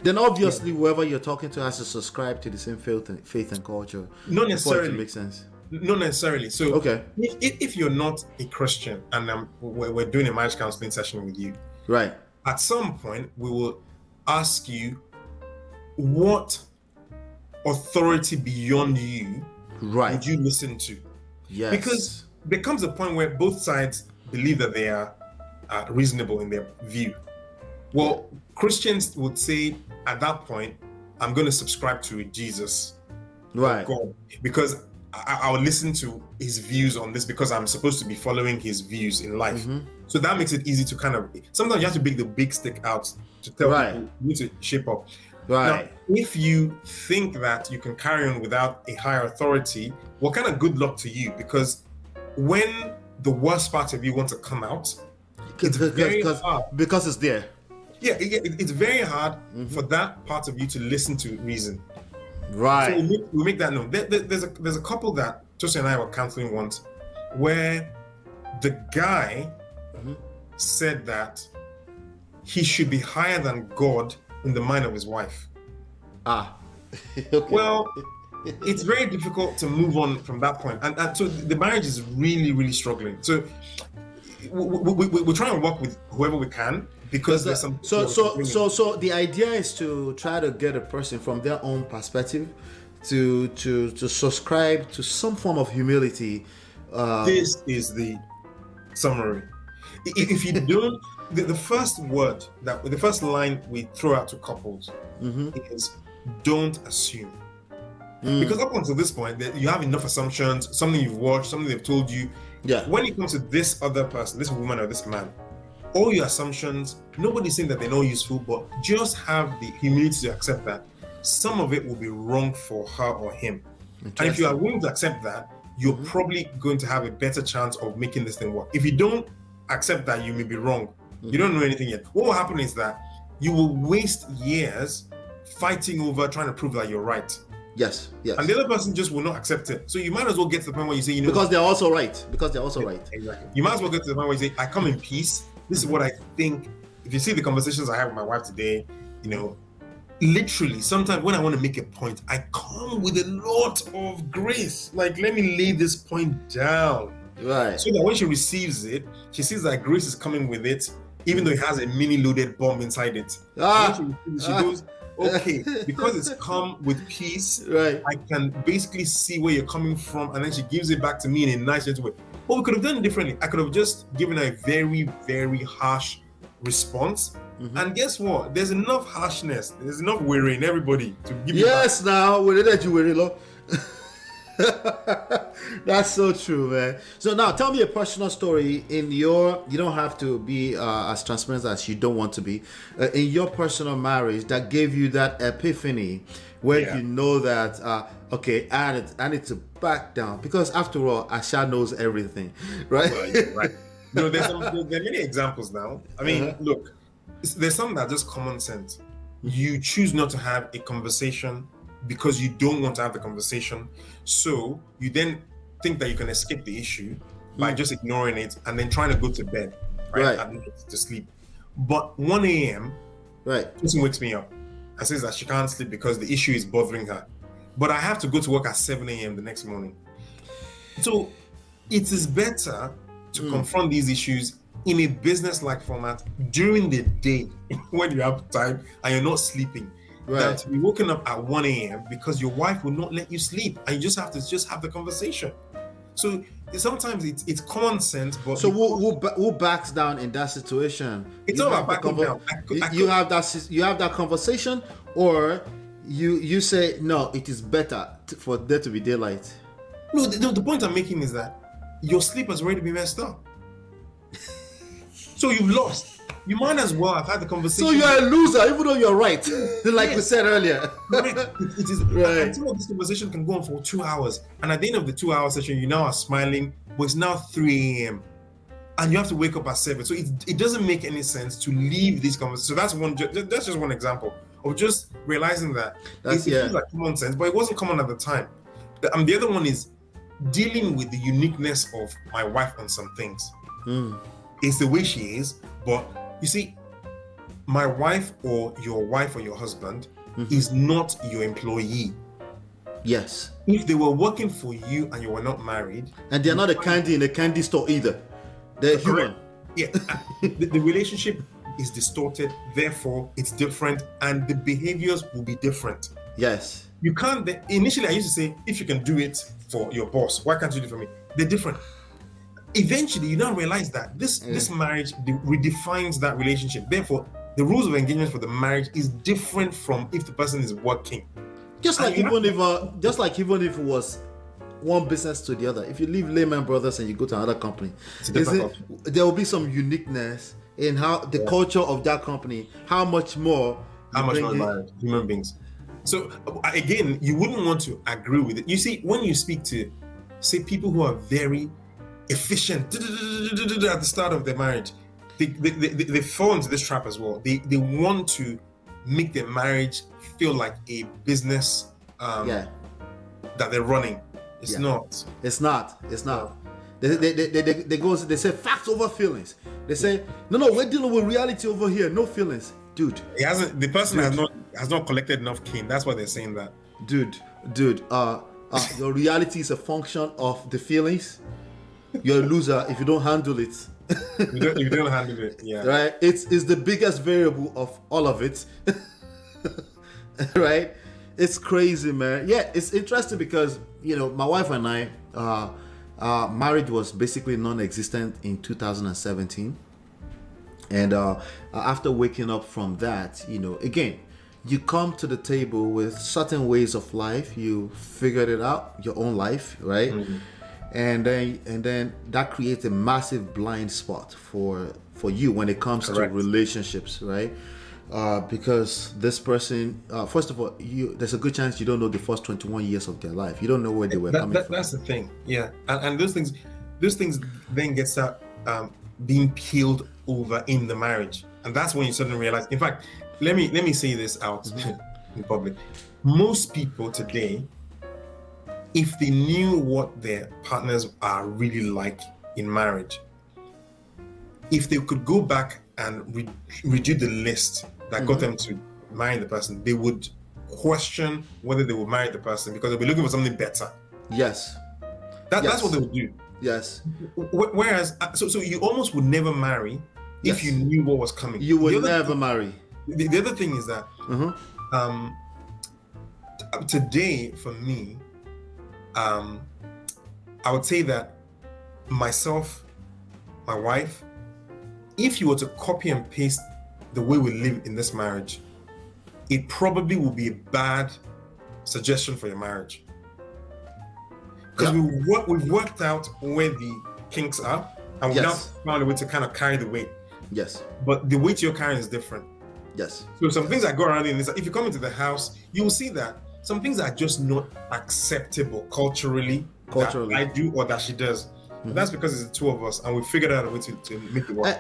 then obviously whoever you're talking to has to subscribe to the same faith and culture. Not necessarily. Makes sense. Not necessarily. So okay, if you're not a Christian and we're doing a marriage counseling session with you, right? At some point we will ask you what authority beyond you would you listen to? Yes. Because there comes a point where both sides believe that they are reasonable in their view. Well, Christians would say at that point, I'm going to subscribe to Jesus, right? God, because I'll listen to his views on this because I'm supposed to be following his views in life. So that makes it easy to kind of, sometimes you have to bring the big stick out to tell people you need to shape up. Right. Now, if you think that you can carry on without a higher authority, well, kind of good luck to you, because when the worst part of you wants to come out, it's very hard. Because it's there. Yeah, it's very hard for that part of you to listen to reason. Right. So we make that known. There's a couple that Tosi and I were counseling once, where the guy said that he should be higher than God in the mind of his wife. Okay. Well, it's very difficult to move on from that point, and so the marriage is really, really struggling. So we're trying to work with whoever we can, because there's some. So the idea is to try to get a person from their own perspective to subscribe to some form of humility. This is the summary. If you don't, the first line we throw out to couples is don't assume. Because up until this point, you have enough assumptions, something you've watched, something they've told you. Yeah. When it comes to this other person, this woman or this man, all your assumptions, nobody's saying that they're not useful, but just have the humility to accept that some of it will be wrong for her or him. And if you are willing to accept that, you're probably going to have a better chance of making this thing work. If you don't accept that you may be wrong, you don't know anything yet, what will happen is that you will waste years fighting over trying to prove that you're right. Yes. And the other person just will not accept it. So you might as well get to the point where you say, because they're also right. Right. Exactly. You might as well get to the point where you say, I come in peace. This is what I think. If you see the conversations I have with my wife today, literally, sometimes when I want to make a point, I come with a lot of grace. Like, let me lay this point down. Right. So that when she receives it, she sees that grace is coming with it, even though it has a mini loaded bomb inside it. She goes, okay, because it's come with peace, right, I can basically see where you're coming from, and then she gives it back to me in a nice gentle way. But we could have done it differently. I could have just given her a very, very harsh response. And guess what? There's enough harshness, there's enough worry in everybody to give you back. Now we let you worry, lo. That's so true, man. So now tell me a personal story you don't have to be as transparent as you don't want to be, in your personal marriage that gave you that epiphany where you know that okay, I need to back down, because after all, Asha knows everything, right? Right. No, there are many examples now. I mean, look, there's some that are just common sense. You choose not to have a conversation because you don't want to have the conversation. So you then think that you can escape the issue by just ignoring it and then trying to go to bed, right? And to sleep. But 1 a.m., person wakes me up and says that she can't sleep because the issue is bothering her. But I have to go to work at 7 a.m. the next morning. So it is better to confront these issues in a business-like format during the day when you have time and you're not sleeping. Than to be woken up at 1 a.m. because your wife will not let you sleep, and you just have to have the conversation. So sometimes it's common sense, but so who backs down in that situation? It's not about backing down. You have that conversation, or you say no, it is better for there to be daylight. No, the point I'm making is that your sleep has already been messed up. So you've lost. You might as well have had the conversation. So you're a loser, even though you're right, like we said earlier. It is right. And some of this conversation can go on for 2 hours, and at the end of the 2-hour session, you now are smiling, but it's now 3 a.m. and you have to wake up at 7. So it doesn't make any sense to leave these conversations. So that's just one example of just realizing that it feels like common sense, but it wasn't common at the time. The other one is dealing with the uniqueness of my wife on some things. It's the way she is, but you see, my wife or your husband is not your employee. Yes. If they were working for you and you were not married, And they're not a candy in a candy store either. They're human. Yeah, the relationship is distorted, therefore it's different, and the behaviors will be different. Yes. You can't. Initially, I used to say, if you can do it for your boss, why can't you do it for me? They're different. Eventually, you now realize that this marriage redefines that relationship. Therefore, the rules of engagement for the marriage is different from if the person is working. Just like even if it was one business to the other, if you leave Lehman Brothers and you go to another company, there will be some uniqueness in how the culture of that company, how much more human beings. So again, you wouldn't want to agree with it. You see, when you speak to, say, people who are very efficient at the start of their marriage, they fall into this trap as well. They want to make their marriage feel like a business that they're running. It's not. They say facts over feelings. They say no, we're dealing with reality over here, no feelings, dude. The person has not collected enough cane. That's why they're saying that, dude. Your reality is a function of the feelings. You're a loser if you don't handle it. If you don't handle it, yeah. Right? It's the biggest variable of all of it. Right? It's crazy, man. Yeah, it's interesting because, my wife and I, marriage was basically non-existent in 2017. And after waking up from that, again, you come to the table with certain ways of life. You figured it out, your own life, right? Mm-hmm. And then that creates a massive blind spot for you when it comes to relationships, right? Because this person, first of all, there's a good chance you don't know the first 21 years of their life. You don't know where they were coming from. That's the thing, yeah. And those things then get start being peeled over in the marriage, and that's when you suddenly realize. In fact, let me say this out in public. Most people today, if they knew what their partners are really like in marriage, if they could go back and redo the list that got them to marry the person, they would question whether they would marry the person because they'll be looking for something better. Yes. That's what they would do. Yes. Whereas, so you almost would never marry if you knew what was coming. You would never marry. The other thing is that today, for me, I would say that myself, my wife, if you were to copy and paste the way we live in this marriage, it probably will be a bad suggestion for your marriage. Because we've worked out where the kinks are, and we've now found a way to kind of carry the weight. Yes. But the weight you're carrying is different. Yes. So some things that go around in this, if you come into the house, you will see that some things are just not acceptable culturally. That I do or that she does. But that's because it's the two of us, and we figured out a way to make it work.